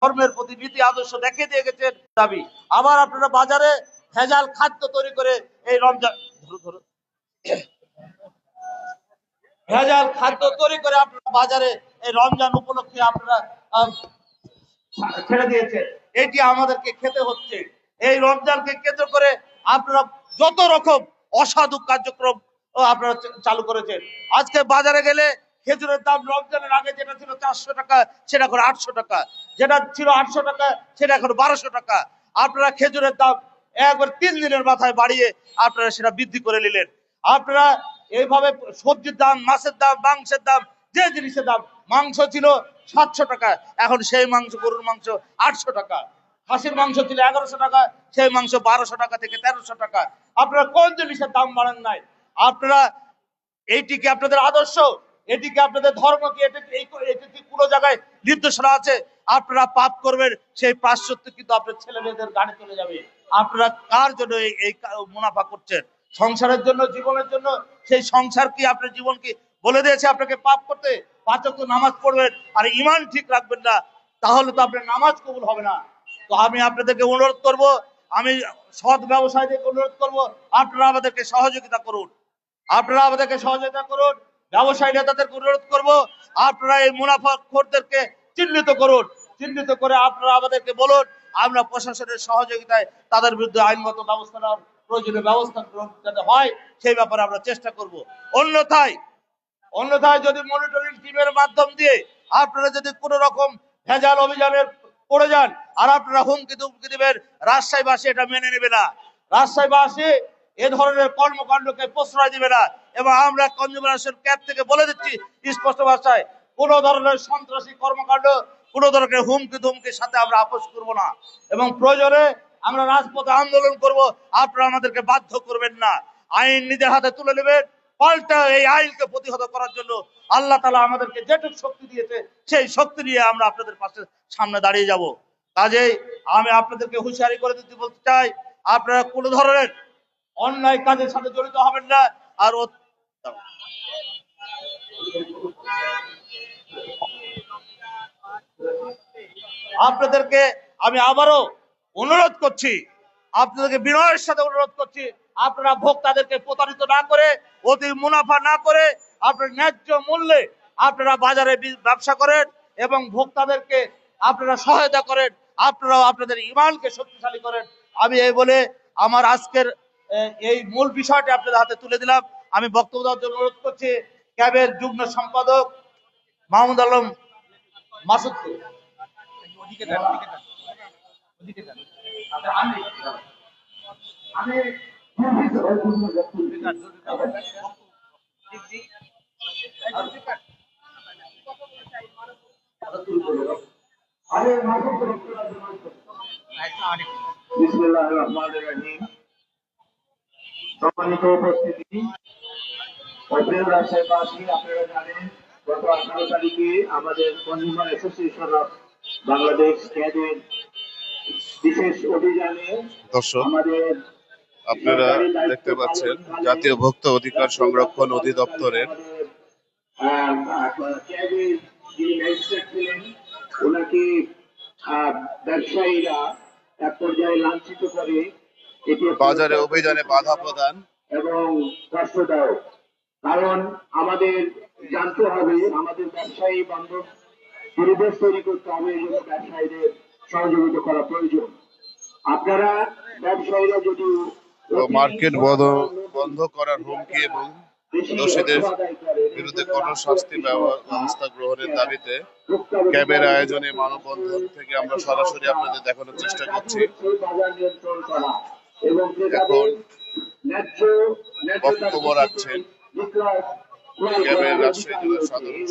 ধর্মের প্রতি নীতি আদর্শ দেখিয়ে দিয়ে গেছেন দাবি। আবার আপনারা বাজারে ভেজাল খাদ্য তৈরি করে এই রমজান ভেজাল খাদ্য তৈরি করে আপনারা বাজারে এই রমজান উপলক্ষে আপনারা ছেড়ে দিয়েছেন। এটি আমাদেরকে খেতে হচ্ছে। এই রমজানকে কেন্দ্র করে আপনারা যত রকম অসাধু কার্যক্রম আপনারা চালু করেছেন। আজকে বাজারে গেলে খেজুরের দাম রমজানের আগে যেটা ছিল 400 টাকা সেটা এখন 800 টাকা, যেটা ছিল 800 টাকা সেটা এখন 1200 টাকা। আপনারা খেজুরের দাম একবার 3 দিনের মাথায় বাড়িয়ে আপনারা সেটা বৃদ্ধি করে নিলেন। আপনারা এইভাবে সবজির দাম, মাছের দাম, মাংসের দাম, যে জিনিসের দাম, মাংস ছিল 700 টাকা, এখন সেই মাংস, গরুর মাংস 800 টাকা। খাসির মাংস ছিল 1100 টাকা, সেই মাংস 1200 টাকা থেকে 1300 টাকা। আপনারা কোন জিনিসের দাম বাড়ান নাই? আপনারা এইটি কি আপনাদের আদর্শ? এটি কি আপনাদের ধর্ম? কি এটি কি কোনো জায়গায় নির্দেশনা আছে? আপনারা পাপ করবেন, সেই প্রায়শ্চিত্ত কিন্তু আপনার ছেলে মেয়েদের গাড়ি চলে যাবে। আপনারা কার জন্য এই মুনাফা করছেন? সংসারের জন্য, জীবনের জন্য। সেই সংসার কি আপনার জীবন কি বলে দিয়েছে আপনাকে পাপ করতে? 5 ওয়াক্ত নামাজ পড়বেন আর ঈমান ঠিক রাখবেন না, তাহলে তো আপনার নামাজ কবুল হবে না। তো আমি আপনাদেরকে অনুরোধ করব, আমি সৎ ব্যবসায়ীদেরকে অনুরোধ করব, আপনারা আমাদেরকে সহযোগিতা করুন। আপনারা আমাদেরকে সহযোগিতা করুন। ব্যবসায়ী নেতাদেরকে অনুরোধ করব, আপনারা এই মুনাফাখোরদেরকে চিহ্নিত করুন। চিহ্নিত করে আপনারা আমাদেরকে বলুন, আমরা প্রশাসনের সহযোগিতায় তাদের বিরুদ্ধে আইনগত ব্যবস্থা নেওয়ার প্রয়োজনীয় ব্যবস্থা গ্রহণ যাতে হয় সেই ব্যাপারে আমরা চেষ্টা করব। অন্যথায় যদি মনিটরিং টিমের মাধ্যম দিয়ে আপনারা যদি কোন রকম ভেজাল অভিযানের পড়ে যান আর আপনারা হুমকি দুমকি দিবেন, রাজশাহীবাসী এটা মেনে নেবে না। রাজশাহীবাসী এ ধরনের কর্মকাণ্ডকে প্রশ্রয় দিবে না। এবং আমরা কনজিউমার ক্যাব থেকে বলে দিচ্ছি স্পষ্ট ভাষায়, কোন ধরনের সন্ত্রাসী কর্মকাণ্ড, কোন ধরনের হুমকি ধুমকির সাথে আমরা আপোষ করব না। এবং প্রয়োজনে আমরা রাজপথে আন্দোলন করব, আপনারা আমাদেরকে বাধ্য করবেন না। আইন নিজের হাতে তুলে নেবেন। পাল্টা এই আইনকে প্রতিহত করার জন্য আল্লাহ তাআলা আমাদেরকে যেটুকু শক্তি দিয়েছে সেই শক্তি নিয়ে আমরা আপনাদের পাশে সামনে দাঁড়িয়ে যাব। কাজেই আমি আপনাদেরকে হুঁশিয়ারি করে দিতে বলতে চাই, আপনারা কোন ধরনের অন্যায় কাজের সাথে জড়িত হবেন না। আর আপনাদেরকে আমি আবারও অনুরোধ করছি, আপনাদেরকে বিনয়ের সাথে অনুরোধ করছি, আপনারা ভোক্তাদেরকে প্রতারিত না করে, অতি মুনাফা না করে, আপনার ন্যায্য মূল্যে আপনারা বাজারে ব্যবসা করেন এবং ভোক্তাদেরকে আপনারা সহায়তা করেন, আপনারাও আপনাদের ঈমানকে শক্তিশালী করেন। আমি এই বলে আমার আজকের এই মূল বিষয়টি আপনাদের হাতে তুলে দিলাম। আমি বক্তব্য দেওয়ার জন্য অনুরোধ করছি ক্যাবের যুগ্ম সম্পাদক মাহমুদ আলম মাসুদকে। সম্মানিত উপস্থিতি, রাজশাহীবাসী, আপনারা জানেন গত 18 তারিখে আমাদের কনজিউমার অ্যাসোসিয়েশন অফ বাংলাদেশ ক্যাবের বিশেষ অভিযানে আমাদের আপনারা দেখতে পাচ্ছেন জাতীয় ভোক্তা অধিকার সংরক্ষণ অধিদপ্তরের ক্যাবের যিনি ম্যাজিস্ট্রেট ছিলেন ওনাকে ব্যবসায়ীরা এক পর্যায়ে লাঞ্ছিত করে বাজারে অভিযানে বাধা প্রদান এবং কষ্টদায়ক। কারণ আমাদের জানতে হবে, আমাদের ব্যবসায়ী বান্ধব পরিবেশ তৈরি করতে হবে, এই জন্য ব্যবসায়ীদের সহযোগিতা করা প্রয়োজন। আপনারা ব্যবসায়ীরা যদি মার্কেট বন্ধ করার হুমকি এবং দোষীদের বিরুদ্ধে কঠোর শাস্তি ব্যবস্থা গ্রহণের দাবিতে ক্যাবের আয়োজনে মানববন্ধন থেকে আমরা সরাসরি আপনাদের দেখানোর চেষ্টা করছি। এখন বক্তব্য রাখছেন ক্যাবের রাজশাহী জেলার সাধারণ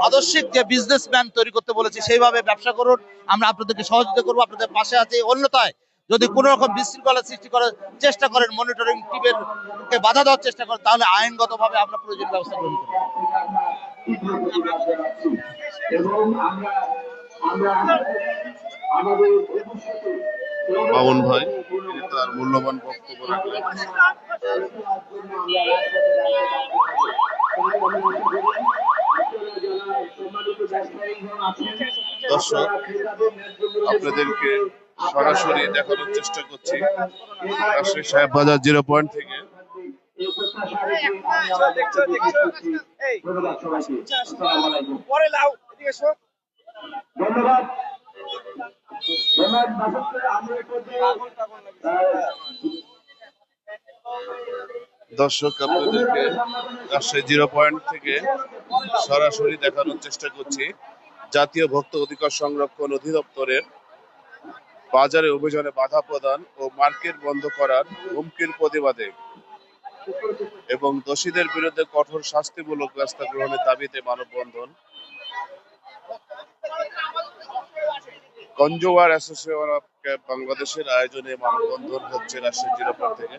আদর্শিক যে বিজনেসম্যান তৈরি করতে বলেছি সেইভাবে ব্যবসা করুন, আমরা আপনাদেরকে সহযোগিতা করবো, আপনাদের পাশে আছি। অন্যথায় যদি কোন রকম বিশৃঙ্খলা সৃষ্টি করার চেষ্টা করেন, মনিটরিং টিমের বাধা দেওয়ার চেষ্টা করেন, তাহলে আইনগতভাবে আমরা প্রয়োজনীয় ব্যবস্থা গ্রহণ করব। মামুন ভাই তার মূল্যবান বক্তব্য রাখলেন। দর্শক, আপনাদেরকে সরাসরি দেখানোর চেষ্টা করছি রাজশাহী সাহেব বাজার 0 পয়েন্ট থেকে। ধন্যবাদ। দর্শক, আপনাদেরকে রাজশাহী 0 পয়েন্ট থেকে সরাসরি দেখানোর চেষ্টা করছি জাতীয় ভোক্তা অধিকার সংরক্ষণ অধিদপ্তরের বাজারে অভিযানে বাধা প্রদান ও মার্কেট বন্ধ করার হুমকির প্রতিবাদে এবং দোষীদের বিরুদ্ধে কঠোর শাস্তিমূলক ব্যবস্থা গ্রহণের দাবিতে মানববন্ধন। কনজিউমার অ্যাসোসিয়েশন অফ বাংলাদেশের আয়োজনে মানববন্ধন হচ্ছে রাজশাহী 0 পয়েন্ট থেকে।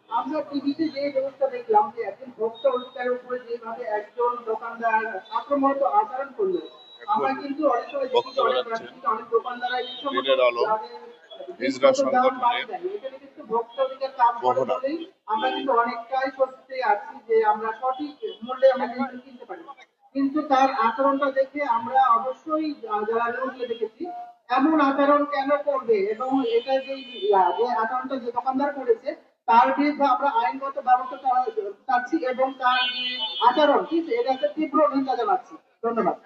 আমরা টিভিতে যে ব্যবস্থা দেখলাম যে একজন ভোক্তা অধিকারের উপরে যেভাবে একজন দোকানদার আক্রমণ আচরণ করলো, আমরা কিন্তু অনেক সময় দেখি যে অনেক দোকানদাররা এই সমস্ত হিজড়া সংগঠনের এখানে কিন্তু ভোক্তা অধিকার কাজ করে বলেই আমরা কিন্তু অনেকটাই স্বস্তিতে আছি যে আমরা সঠিক মূল্যে আমরা জিনিস কিনতে পারি। কিন্তু তার আচরণটা দেখে আমরা অবশ্যই যারা নিউজে দেখেছি এমন আচরণ কেন করবে, এবং এটা যে আচরণটা যে দোকানদার করেছে তার বিরুদ্ধে আমরা আইনগত ব্যবস্থা চাচ্ছি এবং তার যে আচরণ ঠিক এটাকে তীব্র নিন্দা জানাচ্ছি। ধন্যবাদ।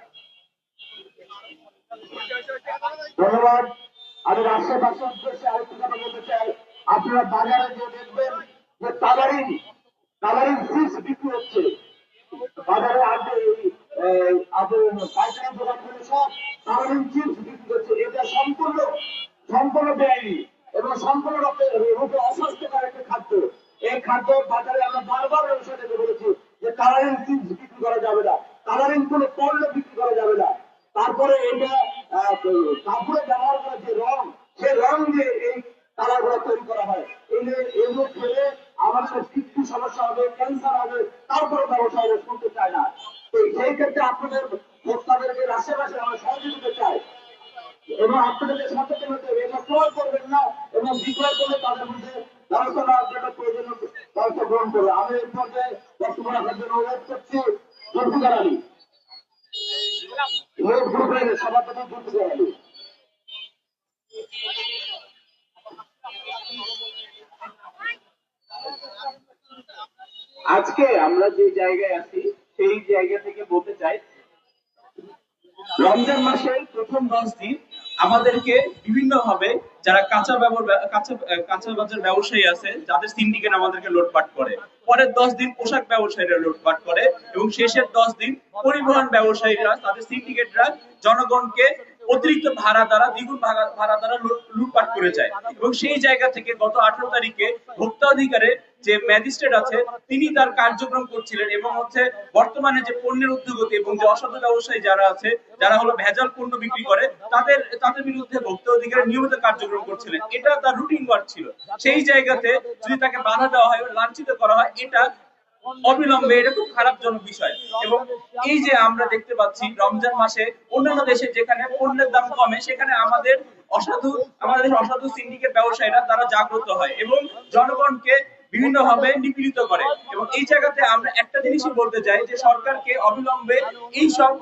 ধন্যবাদ। আমি রাষ্ট্রবাসীর উদ্দেশ্যে আরেকটু কথা বলতে চাই। আপনারা বাজারে যে দেখবেন যে কালারিং চিপস বিক্রি হচ্ছে বাজারে, পাইকারি দোকানগুলো সব কালারিং চিপস বিক্রি করছে। এটা সম্পূর্ণ বেআইনি এবং সম্পূর্ণ রূপে অস্বাস্থ্যকর একটা খাদ্য। এই খাদ্য বাজারে আমরা বারবার ব্যবসায়ীদেরকে বলেছি যে কালারিং চিপস বিক্রি করা যাবে না, কালারিং কোনো পণ্য বিক্রি করা যাবে না। তারপরে এটা কাপড়ে ব্যবহার করা যে রং, সে রং দিয়ে এই কালার গুলো তৈরি করা হয়। এগুলো খেলে আমাদের কিডনি সমস্যা হবে, ক্যান্সার হবে, তারপরে ব্যবসায়ীরা শুনতে চায় না। তো সেই ক্ষেত্রে আপনাদের ভোক্তাদেরকে আশেপাশে আমরা সহযোগিতা চাই এবং আপনাদেরকে সচেতন হতে হবে। এটা ক্রয় করবেন না এবং বিক্রয় করলে তাদের মধ্যে ব্যবস্থা নেওয়ার জন্য প্রয়োজনীয় ব্যবস্থা গ্রহণ করবে। আমি এই পর্যায়ে বক্তব্য রাখার জন্য অনুরোধ করছি জুলফিকার আলী, গ্রুপের সভাপতি জুলফিকার আলী। আজকে আমরা যে জায়গায় আছি সেই জায়গা থেকে বলতে চাই, রমজান মাসের প্রথম 10 দিন আমাদেরকে বিভিন্ন ভাবে যারা কাঁচা বাজার ব্যবসায়ী আছে যাদের সিন্ডিকেট আমাদেরকে লুটপাট করে, পরের 10 দিন পোশাক ব্যবসায়ীরা লুটপাট করে এবং শেষের 10 দিন পরিবহন ব্যবসায়ীরা তাদের সিন্ডিকেটরা জনগণকে অতিরিক্ত ভাড়া দ্বারা দ্বিগুণ ভাড়া দ্বারা লুটপাট করে যায়। এবং সেই জায়গা থেকে গত 18 তারিখে ভোক্তা অধিকারে যে ম্যাজিস্ট্রেট আছে তিনি তার কার্যক্রম করছিলেন এবং বর্তমানে যে পণ্যের উদ্যোগতি এবং যে অসাধু ব্যবসায়ী যারা আছে, যারা হলো ভেজাল পণ্য বিক্রি করে, তাদের বিরুদ্ধে ভোক্তা অধিকারের নিয়মিত কার্যক্রম করছিলেন। এটা তার রুটিন ওয়ার্ক ছিল। সেই জায়গাতে যদি তাকে বাধা দেওয়া হয়, লাঞ্ছিত করা হয়, এটা অবিলম্বে এটা খুব খারাপজনক বিষয়। এবং এই যে আমরা দেখতে পাচ্ছি রমজান মাসে অন্যান্য দেশে যেখানে পণ্যের দাম কমে, সেখানে আমাদের অসাধু সিন্ডিকেট ব্যবসায়ীরা তারা জাগ্রত হয় এবং জনগণকে বিভিন্ন ভাবে নিপীড়িত করে। এবং এই জায়গাতে আমরা একটা জিনিসই বলতে চাই যে সরকারকে অবিলম্বে এই সব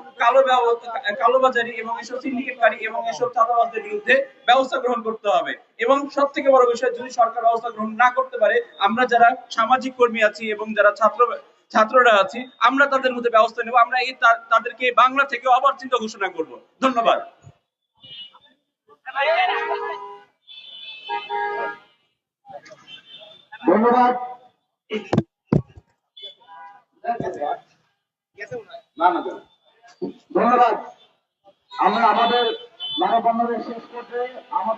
কালোবাজারি এবং এসব সিন্ডিকেটকারী এবং এসব চাঁদাবাজদের বিরুদ্ধে ব্যবস্থা গ্রহণ করতে হবে। এবং সব থেকে বড় বিষয়, যদি সরকার ব্যবস্থা গ্রহণ না করতে পারে, আমরা যারা সামাজিক কর্মী আছি এবং যারা ছাত্ররা আছি, আমরা তাদের মধ্যে ব্যবস্থা নেব। আমরা তাদেরকে বাংলা থেকে অবর্জিত ঘোষণা করব। ধন্যবাদ। ধন্যবাদ। ধন্যবাদ। আমরা আমাদের মানববন্ধনের শেষ করতে